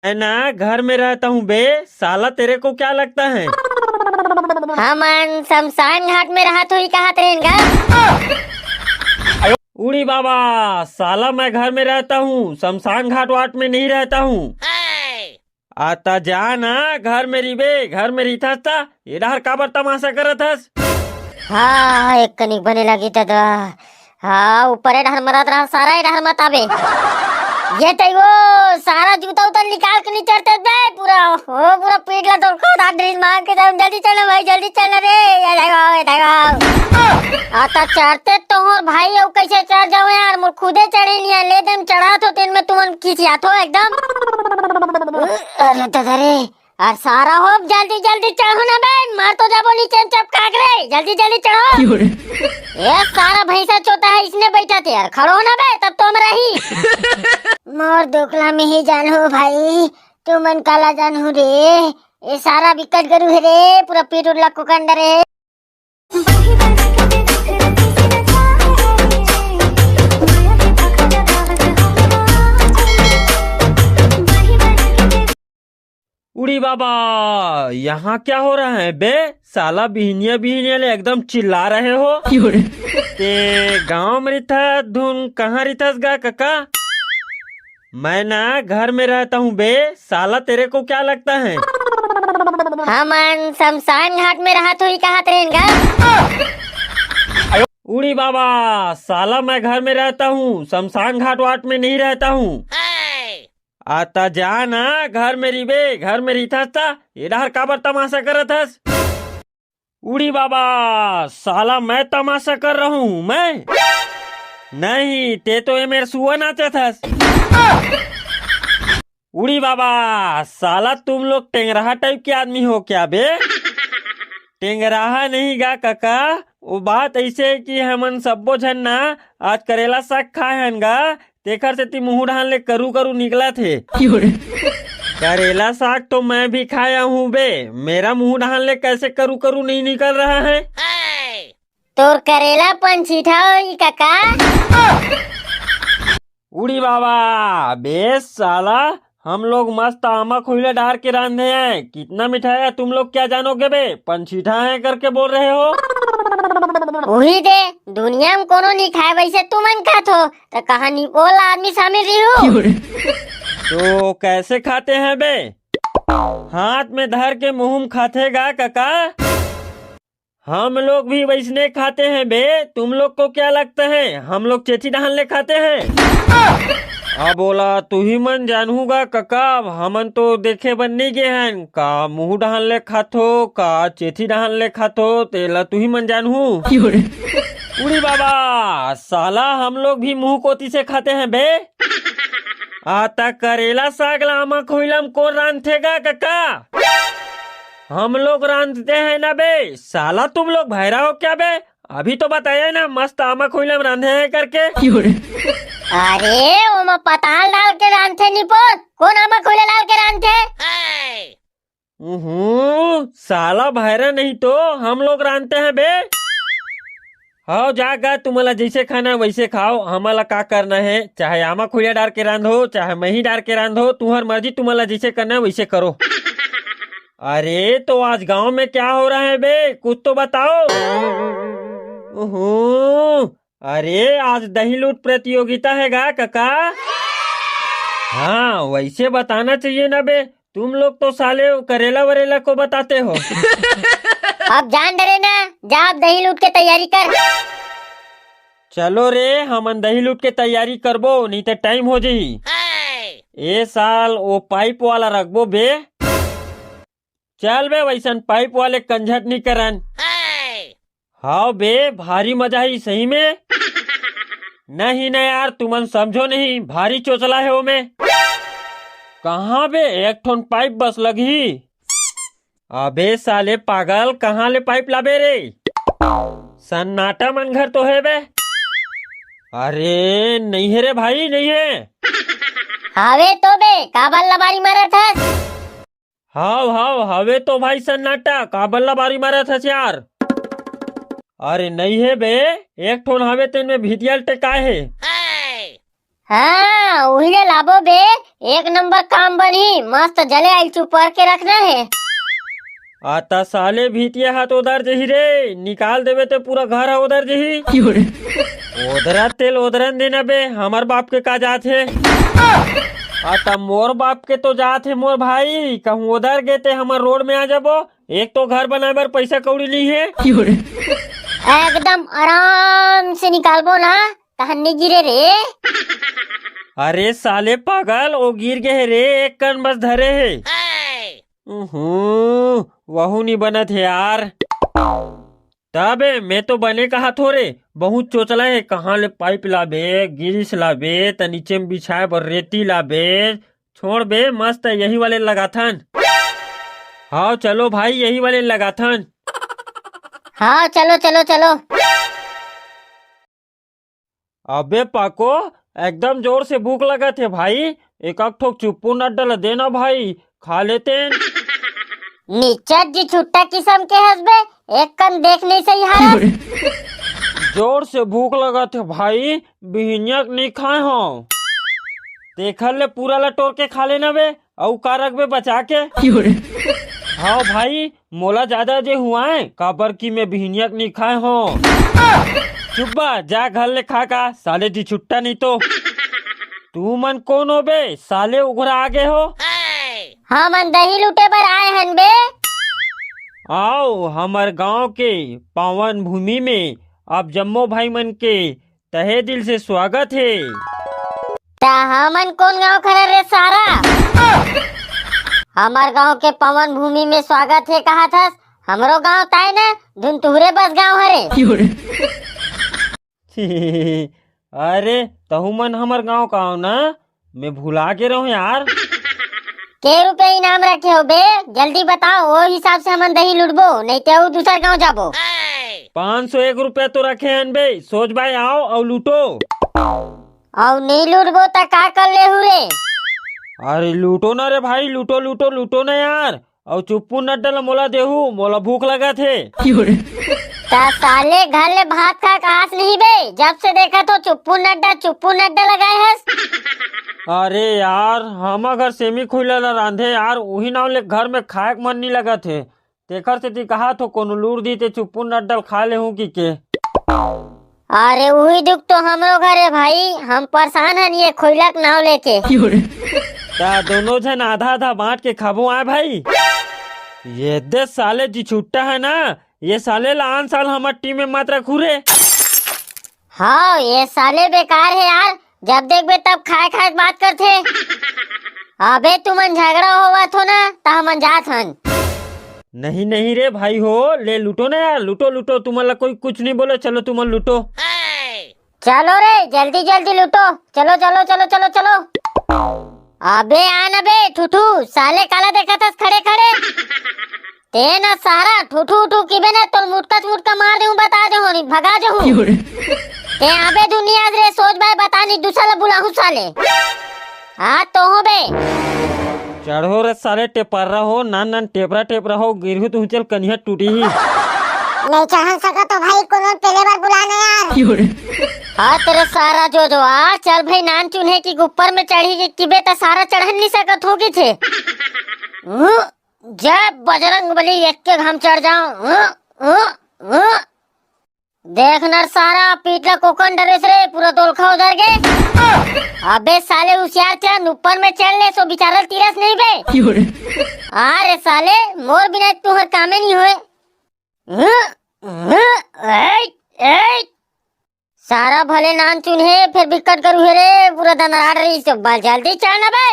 मैं ना घर में रहता हूँ बे। साला तेरे को क्या लगता है? हमन शमशान घाट में रहा तो ही कहा रहेगा। उड़ी बाबा, साला मैं घर में रहता हूँ, शमशान घाट वाट में नहीं रहता हूँ। आता जा ना घर में रिबे, घर में रही था इधर काबर तमाशा करत हस? हाँ एक कनिक बने लगी दादा। हाँ ऊपर डर मरत रहा सारा डर मत आबे। ये तो वो सारा जूता उतर निकाल के नहीं चढ़ते बे पूरा पूरा पीट ला तो खुद ड्रिल मार के जाओ। जल्दी चलो भाई जल्दी चलो रे। ये देखो आता चढ़ते तो और भाई अब कैसे चढ़ जाओ यार। मुझ खुदे चढ़े नहीं है ले दम चढ़ा तो तेन में तुम खींचिया तो एकदम। अरे दादा रे और सारा हो जल्दी जल्दी चढ़ो ना बे। मार तो जाबो नीचे चपका रे। जल्दी जल्दी चढ़ो। ये सारा भैंसा चोता है इसने बैठा थे यार। खड़ो ना बे तब तो हम रही। मोर दोखला में ही जान हो भाई। तू मन काला जान हो रे। ये सारा विकट गरु है रे पूरा पीट उड़ला को कंडर है। उड़ी बाबा, यहाँ क्या हो रहा है बे? साला बिहनिया बिहनिया ले एकदम चिल्ला रहे हो। ते गांव में रिथा धुन कहाँ रिथस गा काका? मैं ना घर में रहता हूँ बे। साला तेरे को क्या लगता है? हमन शमशान घाट में रहा तो ही कहा रहेगा। उड़ी बाबा, साला मैं घर में रहता हूँ, शमशान घाट वाट में नहीं रहता हूँ। आता जा ना घर में रिबे, घर में रही था इधर काबर तमाशा करत हस? उड़ी बाबा, साला मैं तमाशा कर रहा हूँ मैं? नहीं, ते तो ये मेरे सुआ नाचत हस। उड़ी बाबा, साला तुम लोग टेंगराहा टाइप के आदमी हो क्या बे? टेंगराहा नहीं गा काका। वो बात ऐसे है कि हमन सब्बो झन ना आज करेला साग खाए हन गा। तेखर से ती मुंह ढान ले करू करू निकला थे। करेला साग तो मैं भी खाया हूँ बे। मेरा मुंह ढान ले कैसे करू करू नहीं निकल रहा है? तोर करेला पंचीठा होई काका। उड़ी बाबा, बेस साला हम लोग मस्त आमा खोइला डार के रांधे हैं। कितना मिठाई है तुम लोग क्या जानोगे बे? पंचीठा है करके बोल रहे हो। वही दे दुनिया में कोनो नहीं खाए वैसे तू मन खात हो तो कहानी बोल आदमी शामिल रही हो। तो कैसे खाते हैं बे? हाथ में धर के मुंह में खाते गा काका। हम लोग भी वैसने खाते हैं बे। तुम लोग को क्या लगता है हम लोग चेठी डाल ले खाते हैं? अब बोला तू ही मन जानूगा काका। हमन तो देखे बन नहीं गए हैं का मुंह डाल ले खाथो का चेठी डाल ले खाथो। तेला तू ही मन जानू। उड़ी बाबा, साला हम लोग भी मुंह कोती से खाते हैं बे। आता करेला साग लामा खोइलम कौन रांधेगा काका? हम लोग रांधते हैं ना बे। साला तुम लोग भैरा हो क्या बे? अभी तो बताया ना मस्त आमा खोइलम रांधे हैं करके। अरे वो मैं पताल डाल के रांधते नहीं पोर। कौन आमा खोले डाल के रांधते? साला भैरा नहीं तो हम लोग रांधते हैं बे। हाँ जागा, तुम्हारा जैसे खाना वैसे खाओ। हमारा का करना है, चाहे आमा खोलिया डाल के रांधो चाहे मही डाल के रांधो, तुम्हारी मर्जी। तुम्हारा जैसे करना है वैसे करो। अरे तो आज गांव में क्या हो रहा है बे? कुछ तो बताओ। अरे आज दही लूट प्रतियोगिता है गा काका। हाँ वैसे बताना चाहिए ना बे। तुम लोग तो साले करेला वरेला को बताते हो। अब जान डरे ना जा अब दही लूट के तैयारी कर। चलो रे हमन दही लूट के तैयारी करबो नहीं तो टाइम हो जाही। ए साल वो पाइप वाला रखबो बे। चल बे वैसन पाइप वाले कंझट नहीं करन। हाँ बे भारी मजा ही सही में। नहीं ना यार तुमन समझो नहीं, भारी चोचला है वो में। कहाँ बे एक ठोन पाइप बस लगी। अबे साले पागल, कहाँ ले पाइप लाबे रे? सन्नाटा मन घर तो है बे। अरे नहीं है रे भाई, नहीं है। हवे तो बे काबल लबारी मारा था। हाव हाव हवे तो भाई सन्नाटा काबल्ला बारी मारा था यार। अरे नहीं है बे, एक ठोन हवे तेन में भितियल टेकाए है। हाँ उहिले लाबो बे, एक नंबर काम बनी, मस्त जले आइल चुपर के रखना है। आता साले भीतिया हाथ उधर जही रे, निकाल देवे तो पूरा घर है उधर जही। उधरा तेल उधरन देना बे, हमार बाप के का जात है। आता मोर बाप के तो जात है मोर भाई, कहूँ उधर गए ते हमार रोड में आ जाबो। एक तो घर बनाए बर पैसा कौड़ी ली है। एकदम आराम से निकालबो ना, तहन्नी गिरे रे। अरे साले पागल, वो गिर गए है रे, एक कन बस धरे है। वहू नहीं बनत है यार। तबे मैं तो बने कहा थोरे, बहुत चोचला है। कहाँ ले पाइप लाबे, गिरिस लाबे, त नीचे में बिछाए बर रेती लाबे। छोड़ बे, मस्त है यही वाले लगाथन। हाँ चलो भाई, यही वाले लगाथन। हाँ चलो चलो चलो। अबे पाको, एकदम जोर से भूख लगा थे भाई, एक आध ठोक चुप्पू न डल देना भाई, खा लेते। निचत जी छुट्टा किस्म के हंसबे, एक कन देख नहीं सही हालत। जोर से भूख लगा थे भाई, बिहनिया नहीं खाए हो। देखल ले पूरा लटोर के खा लेना बे, और का रखबे बचा के। हाँ भाई, मोला ज्यादा जे हुआ है, काबर की मैं बिहनिया नहीं खाए हो। चुप्पा जा घर ले खा का, साले जी छुट्टा नहीं तो। तू मन कौन हो बे, साले उघरा आगे हो। हाँ मन दही लूटे पर आए हन बे। आओ हमार गांव के पावन भूमि में आप जम्मो भाई मन के तहे दिल से स्वागत है। ता हमन कौन गांव खड़ा रे सारा। हमार गांव के पावन भूमि में स्वागत है कहा था। हमरो गांव ताए ना धुन तुहरे बस गांव हरे। अरे तहु मन हमार गांव का हो ना, मैं भुला के रहूं यार। के रुपए इनाम रखे हो बे, जल्दी बताओ, वो हिसाब से हम दही लुटबो, नहीं तो दूसर गांव जाबो। 501 रुपया तो रखे हैं बे, सोच भाई आओ और लूटो। और नहीं लुटबो तो का कर ले रे। अरे लूटो ना रे भाई, लूटो लूटो लूटो ना यार। और चुप्पू न डल मोला देहू, मोला भूख लगा थे। ता साले घर ले भात खा कास नहीं बे, जब से देखा तो चुप्पू नड्डा लगाए हस। अरे यार, हम घर सेमी खुला रांधे यार, वही नाव ले घर में खाए मन नहीं लगा थे। तेकर से ती कहा तो कोनो लूर दी ते चुप्पू नड्डल खा ले हूँ की के। अरे वही दुख तो हमरो घरे भाई, हम परेशान हन ये खोइलक नाव लेके। ता दोनों जन आधा आधा बांट के खाबो आए भाई। ये दे साले जी छुट्टा है ना, ये साले लान साल हमार टीम में मत रखू रे। हाँ ये साले बेकार है यार, जब देखबे तब खाए खाए बात करते। अबे तुमन झगड़ा होवा थो ना, ता हमन जात हन। नहीं नहीं रे भाई हो, ले लूटो ना यार, लूटो लूटो, तुम्हारा कोई कुछ नहीं बोले, चलो तुम लूटो। चलो रे जल्दी जल्दी लूटो, चलो चलो चलो चलो चलो। अबे आना बे ठुठू, साले काला देखा था खड़े खड़े। ते ना सारा ठुठू ठू की बे ना तो मुटका मार दूं, बता दे होनी भगा दे हूं। ते आबे दुनिया रे सोच भाई बतानी दूसरा बुलाहू साले। हाँ तो हो बे। चढ़ो रे साले टेपर हो, नान नान टेपरा हो, गिरहू तू चल कन्या टूटी ही। नहीं चाह सका तो भाई कोनो पहले बार बुलाना यार। हाँ तेरे सारा जो आ चल भाई, नान चुन्हे की ऊपर में चढ़ी की किबे ता सारा चढ़न नहीं सकत होगी थे। जब बजरंग बली एक के हम चढ़ जाऊं। देख नर सारा पीटला कोकन डरेस रे, पूरा दोलखा उधर गए। अबे साले होशियार चढ़, ऊपर में चढ़ ले सो बिचारा तीरस नहीं बे। अरे साले मोर बिना तुहर कामे नहीं हुए। सारा भले नान चुन्हे फिर बिकट करू रे, पूरा दनराड़ रही सब बाल जल्दी चढ़ना बे।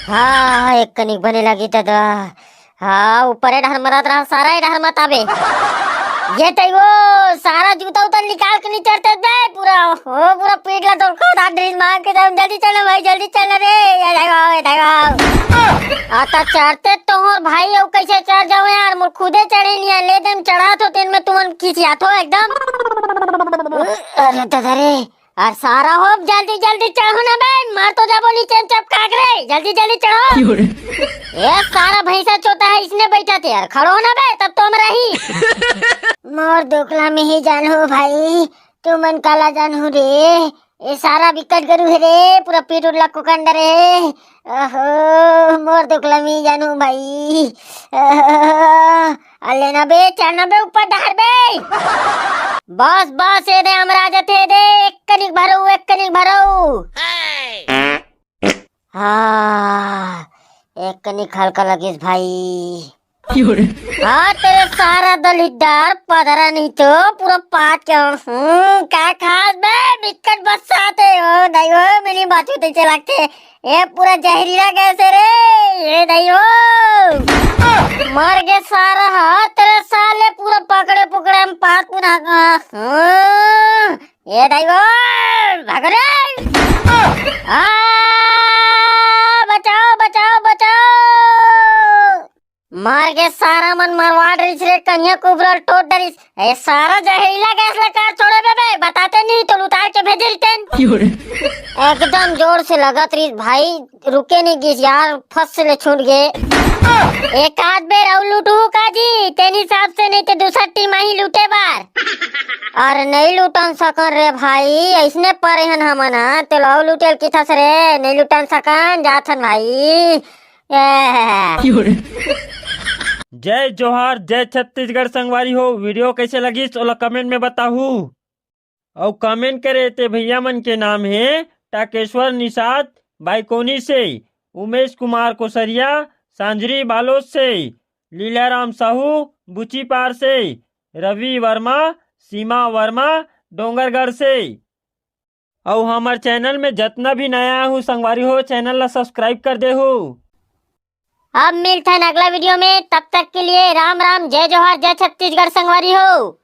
हाँ एक कनिक बने लगी दादा। हाँ ऊपर डहरमरात रहा, सारा डहरमत आबे। ये तो वो सारा जूता उतर निकाल के नहीं चढ़ते बे, पूरा वो पूरा पीट ला तो उठा ड्रिल मार के जाओ। जल्दी चलना भाई जल्दी चलना रे, ये देखो आता चढ़ते तो और भाई अब कैसे चढ़ जाओ यार, मोर खुदे चढ़े नहीं ले दम चढ़ा तो तेन में तुमन खींचिया तो एकदम। अरे दादा रे, और सारा हो जल्दी जल्दी चढ़ो ना बे, मार तो जाबो नीचे चपका रे, जल्दी जल्दी चढ़ो। ये सारा भैंसा चोता है इसने बैठा थे यार, खड़ो ना बे तब तो हम रही। मोर दुखला में ही जानू भाई, तू मन काला जानू रे। ये सारा विकट गरु है रे, पूरा पेट उठ लक्को कंडर है। ओहो मोर दुखला मी जानू भाई। लेना बे, चढ़ना बे ऊपर डहर बे। बस बस ये दे हमरा जते दे, एक कनिक भरो, एक कनिक भरो। हाँ एक कनिक हल्का लगिस भाई। हाँ तेरे सारा दलितदार पधरा नहीं तो पूरा पाट क्यों क्या खास बे बिकट बसाते हो नहीं हो मेरी बात होते चलाते ये पूरा जहरीला कैसे रे ये नहीं हो मर गए सारा। हाँ तेरे साले पूरा पकड़े पकड़े हम पाट पुना ये नहीं हो भाग रे। बचाओ बचाओ बचाओ मार के सारा मन मरवाड़ रही रे कन्या कुबरल टोट डरिस ए सारा जहरीला गैस लगा छोड़े बे बताते नहीं तो उतार के भेजे रिटर्न। एकदम जोर से लगा रही भाई रुके नहीं गिस यार फस से ले छूट गए। एक आध बेर और लूटू काजी तेनी हिसाब से नहीं तो दूसरा टीम ही लूटे बार और नहीं लूटन सकन रे भाई ऐसने परे हन हमन तो लौ लूटेल किथा से रे नहीं लूटन सकन जाथन भाई। जय जोहार जय छत्तीसगढ़ संगवारी हो। वीडियो कैसे लगी तो कमेंट में बताहू और कमेंट करे ते भैया मन के नाम है टाकेश्वर निषाद बाइकोनी से, उमेश कुमार कोसरिया सांजरी बालोद से, लीलाराम साहू बुची पार से, रवि वर्मा सीमा वर्मा डोंगरगढ़ से। और हमारे चैनल में जितना भी नया हूँ संगवारी हो चैनल ला सब्सक्राइब कर दे हो। अब मिलते हैं अगला वीडियो में, तब तक के लिए राम राम जय जोहार जय छत्तीसगढ़ संगवारी हो।